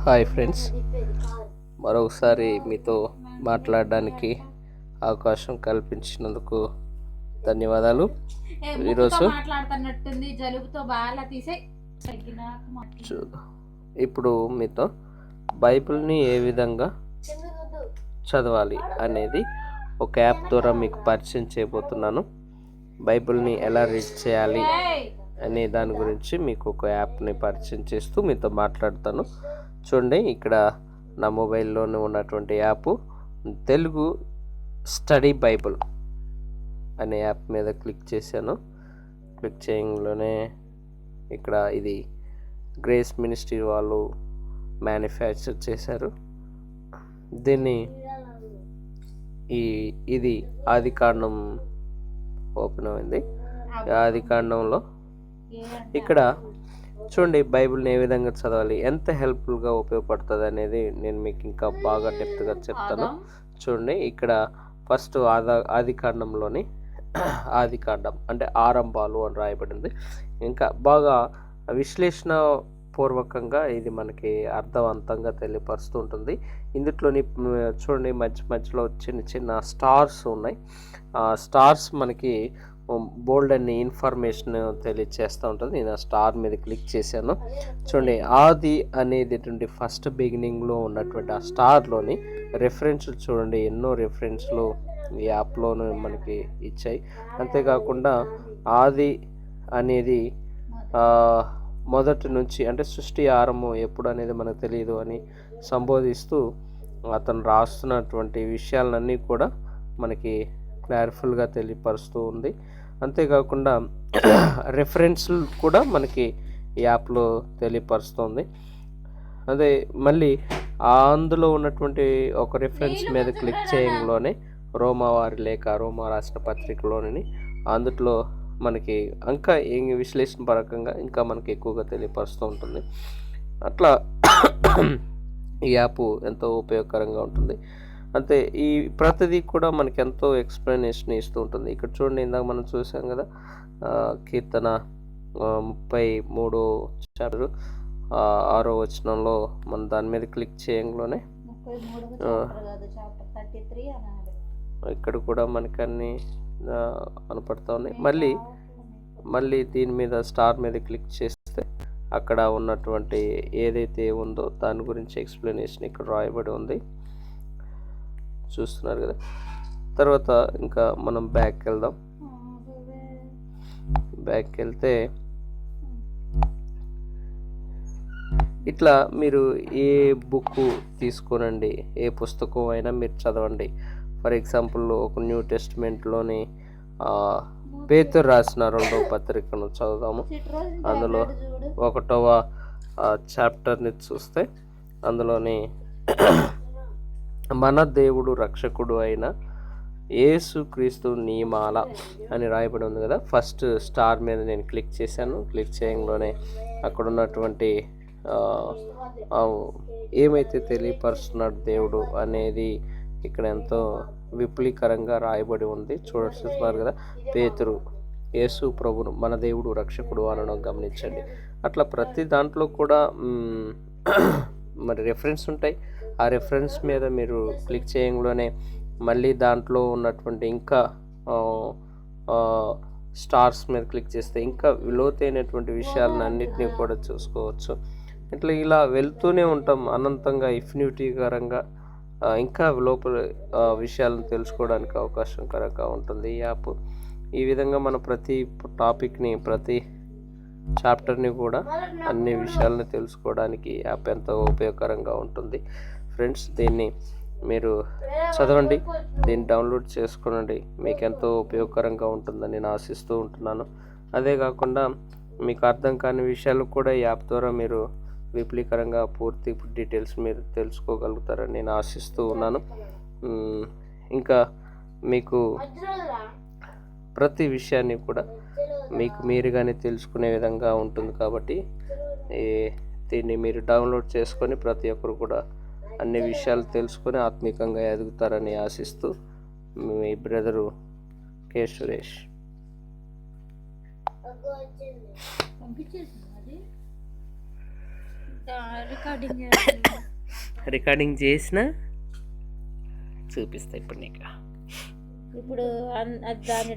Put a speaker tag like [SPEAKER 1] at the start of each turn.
[SPEAKER 1] Hi friends, మరొకసారి మీతో మాట్లాడడానికి అవకాశం కల్పించినందుకు ధన్యవాదాలు. ఈరోజు ఇప్పుడు మీతో బైబిల్ని ఏ విధంగా చదవాలి అనేది ఒక యాప్ ద్వారా మీకు పరిచయం చేయబోతున్నాను. బైబిల్ని ఎలా రీడ్ చేయాలి అనే దాని గురించి మీకు ఒక యాప్ని పరిచయం చేస్తూ మీతో మాట్లాడతాను. చూడండి, ఇక్కడ నా మొబైల్లోనే ఉన్నటువంటి యాప్ తెలుగు స్టడీ బైబిల్ అనే యాప్ మీద క్లిక్ చేశాను. క్లిక్ చేయడంలోనే ఇక్కడ ఇది గ్రేస్ మినిస్ట్రీ వాళ్ళు మ్యానుఫ్యాక్చర్ చేశారు. దీన్ని ఇది ఆదికాండం ఓపెన్ అయింది. ఆదికాండంలో ఇక్కడ చూడండి, బైబిల్ని ఏ విధంగా చదవాలి, ఎంత హెల్ప్ఫుల్గా ఉపయోగపడుతుంది అనేది నేను మీకు ఇంకా బాగా డెప్త్గా చెప్తాను. చూడండి, ఇక్కడ ఫస్ట్ ఆదికాండంలోని ఆదికాండం అంటే ఆరంభాలు అని రాయబడింది. ఇంకా బాగా విశ్లేషణ పూర్వకంగా ఇది మనకి అర్థవంతంగా తెలియపరుస్తూ ఉంటుంది. ఇందులోని చూడండి, మధ్యలో చిన్న చిన్న స్టార్స్ ఉన్నాయి. స్టార్స్ మనకి బోల్డ్ అనే ఇన్ఫర్మేషన్ తెలియచేస్తూ ఉంటుంది. నేను ఆ స్టార్ మీద క్లిక్ చేశాను. చూడండి, ఆది అనేటటువంటి ఫస్ట్ బిగినింగ్లో ఉన్నటువంటి ఆ స్టార్లోని రెఫరెన్స్లు చూడండి, ఎన్నో రెఫరెన్స్లు ఈ యాప్లోనూ మనకి ఇచ్చాయి. అంతేకాకుండా ఆది అనేది మొదటి నుంచి అంటే సృష్టి ఆరంభం ఎప్పుడు అనేది మనకు తెలియదు అని సంబోధిస్తూ అతను రాస్తున్నటువంటి విషయాలన్నీ కూడా మనకి క్లారిఫుల్గా తెలియపరుస్తూ ఉంది. అంతేకాకుండా రెఫరెన్స్లు కూడా మనకి ఈ యాప్లో తెలియపరుస్తుంది. అదే మళ్ళీ అందులో ఉన్నటువంటి ఒక రెఫరెన్స్ మీద క్లిక్ చేయడంలోనే రోమావారి లేఖ, రోమా రాసిన పత్రికలోని అందులో మనకి ఇంకా విశ్లేషణ పరకంగా ఇంకా మనకి ఎక్కువగా తెలియపరుస్తూ ఉంటుంది. అట్లా ఈ యాప్ ఎంతో ఉపయోగకరంగా ఉంటుంది. అంతే, ఈ ప్రతిదీ కూడా మనకి ఎంతో ఎక్స్ప్లెనేషన్ ఇస్తూ ఉంటుంది. ఇక్కడ చూడండి, ఇందాక మనం చూసాం కదా, కీర్తన 33 చాప్టర్ 6వ వచనంలో మనం దాని మీద క్లిక్ చేయడంలోనే ఇక్కడ కూడా మనకి అన్ని కనపడతా ఉన్నాయి. మళ్ళీ దీని మీద స్టార్ మీద క్లిక్ చేస్తే అక్కడ ఉన్నటువంటి ఏదైతే ఉందో దాని గురించి ఎక్స్ప్లెనేషన్ ఇక్కడ రాయబడి ఉంది, చూస్తున్నారు కదా. తర్వాత ఇంకా మనం బ్యాక్ వెళ్దాం. బ్యాక్ వెళ్తే ఇట్లా మీరు ఏ బుక్ తీసుకోనండి, ఏ పుస్తకం అయినా మీరు చదవండి. ఫర్ ఎగ్జాంపుల్ ఒక న్యూ టెస్ట్మెంట్లోని పేతురు రాసిన 2వ పత్రికను చదువుదాము. అందులో 1వ చాప్టర్ని చూస్తే అందులోని మన దేవుడు రక్షకుడు అయిన యేసుక్రీస్తు నీమాల అని రాయబడి ఉంది కదా. ఫస్ట్ స్టార్ మీద నేను క్లిక్ చేశాను. క్లిక్ చేయడంలోనే అక్కడ ఉన్నటువంటి ఏమైతే తెలియపరుస్తున్నాడు దేవుడు అనేది ఇక్కడ ఎంతో విపులీకరంగా రాయబడి ఉంది. చూస్తున్నారు కదా, పేతురు యేసు ప్రభును మన దేవుడు రక్షకుడు అనడం గమనించండి. అట్లా ప్రతి దాంట్లో కూడా మరి రెఫరెన్స్ ఉంటాయి. ఆ రెఫరెన్స్ మీద మీరు క్లిక్ చేయడంలోనే మళ్ళీ దాంట్లో ఉన్నటువంటి ఇంకా స్టార్స్ మీద క్లిక్ చేస్తే ఇంకా లోతైనటువంటి విషయాలను అన్నిటినీ కూడా చూసుకోవచ్చు. ఇలా వెళ్తూనే ఉంటాం అనంతంగా, ఇన్ఫినిటీకరంగా ఇంకా లోపల విషయాలను తెలుసుకోవడానికి అవకాశకరంగా ఉంటుంది ఈ యాప్. ఈ విధంగా మన ప్రతి టాపిక్ని, ప్రతి చాప్టర్ని కూడా అన్ని విషయాలను తెలుసుకోవడానికి యాప్ ఎంతో ఉపయోగకరంగా ఉంటుంది. ఫ్రెండ్స్, దీన్ని మీరు చదవండి, దీన్ని డౌన్లోడ్ చేసుకోనండి. మీకు ఎంతో ఉపయోగకరంగా ఉంటుందని నేను ఆశిస్తూ ఉంటున్నాను. అదే కాకుండా మీకు అర్థం కాని విషయాలు కూడా ఈ యాప్ ద్వారా మీరు విపులీకరంగా పూర్తి డీటెయిల్స్ మీరు తెలుసుకోగలుగుతారని నేను ఆశిస్తూ ఉన్నాను. ఇంకా మీకు ప్రతి విషయాన్ని కూడా మీకు మీరుగానే తెలుసుకునే విధంగా ఉంటుంది. కాబట్టి దీన్ని మీరు డౌన్లోడ్ చేసుకొని ప్రతి ఒక్కరు కూడా అన్ని విషయాలు తెలుసుకొని ఆత్మీకంగా ఎదుగుతారని ఆశిస్తూ మీ బ్రదరు కే సురేష్.
[SPEAKER 2] రికార్డింగ్
[SPEAKER 1] రికార్డింగ్ చేసిన చూపిస్తా ఇప్పుడు నీకు.
[SPEAKER 2] ఇప్పుడు దాని